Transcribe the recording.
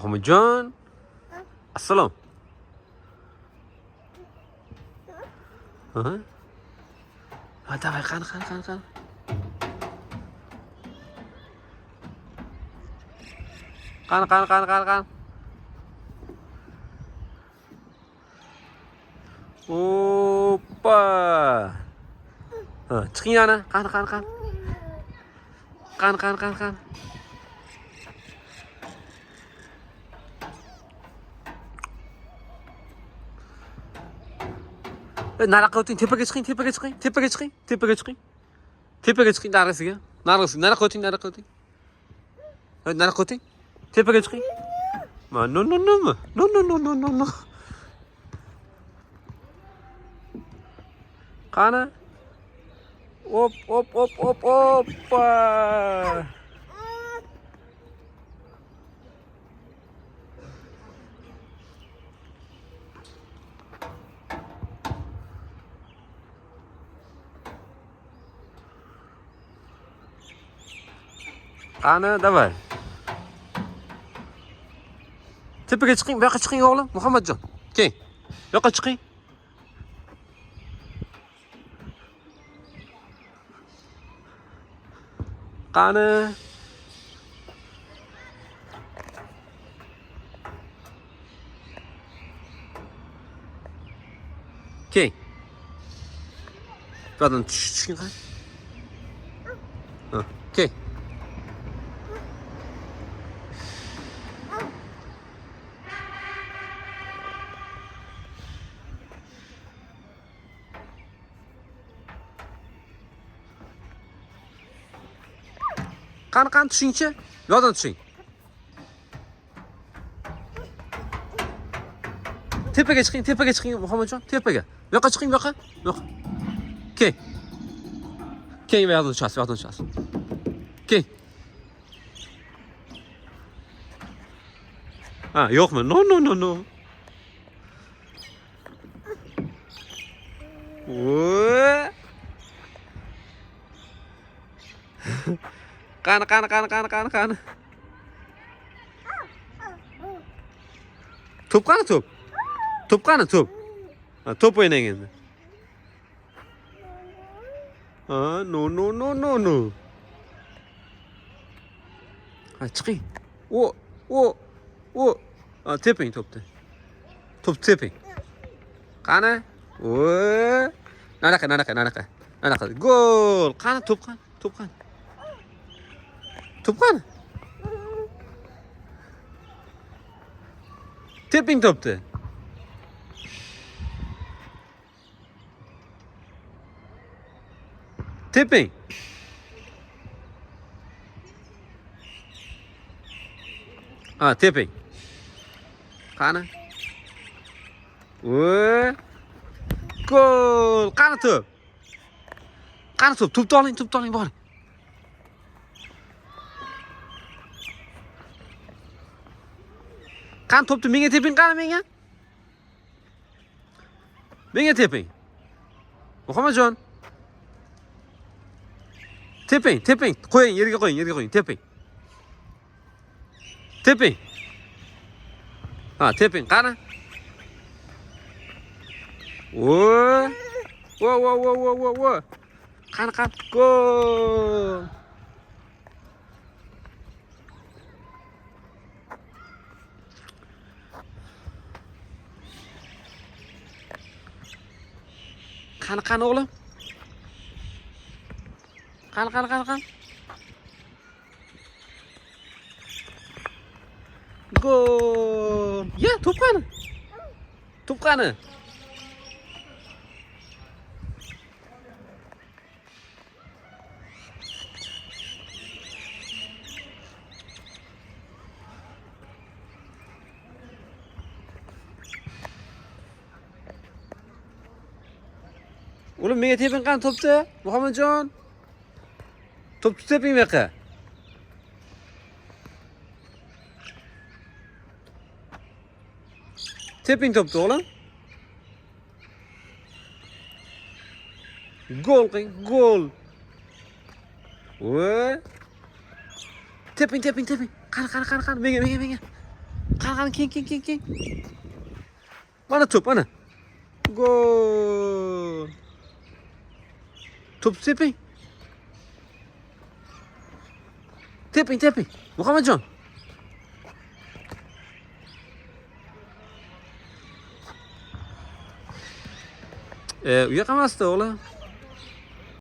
Muhammadjon, assalom. Ha? Ha, davay, qani. Qani. Oppa. Ha, chiqing yana. Qani. Qani. Nariyoqqa o'ting, tepaga chiqing. Tepaga chiqing narisiga. Nariyoqqa o'ting. Nariyoqqa o'ting. Tepaga chiqing. No. Qani? Oppa. Qani, davay. Tepaga chiqing, bu yoqqa chiqing o'g'lim, Muhammadjon. Keling. Bu yoqqa chiqing. Qani? Keling. Bu yoqdan tushing qani. Ha, keling. Qani tushingchi. Yo'qdan tushing. Tepaga chiqing Muhammadjon, tepaga. Bu yoqqa chiqing, bu yoqqa. Keling. Keling, bu yoqdan tushasiz. Keling. Ha, yo'qmi? No. Qani. To'p qani, to'p. To'p qani, to'p. Ha, to'p o'ynang endi. Ha, no. Ha, chiqing. O. Ha, teping to'pni. To'p teping. Qani? Nariyoqqa. Gol. Qani, to'p qani? To'p qani? Teping to'pni. Teping. Ha, teping. Qani? Gol. Qani to'p? To'pni oling, boring. Qani to'pni menga teping, qani menga. Menga teping. Muhammadjon. Teping. Qo'ying, yerga qo'ying, teping. Ha, teping, qani? Wo. Qani, gol. Qani o'g'lim? Qani. Gol. Ya, to'p qani? Oğlum menga teping qani to'pni? Muhammadjon. To'pni teping bu yoqqa. Teping to'pni o'g'lim. Gol qiling, gol. Voy. Teping. Qani. Menga. Qani keyin. Mana to'p, mana. Gol. To'p teping. Teping. Muhammadjon. Uyoq emasdi o'g'lim.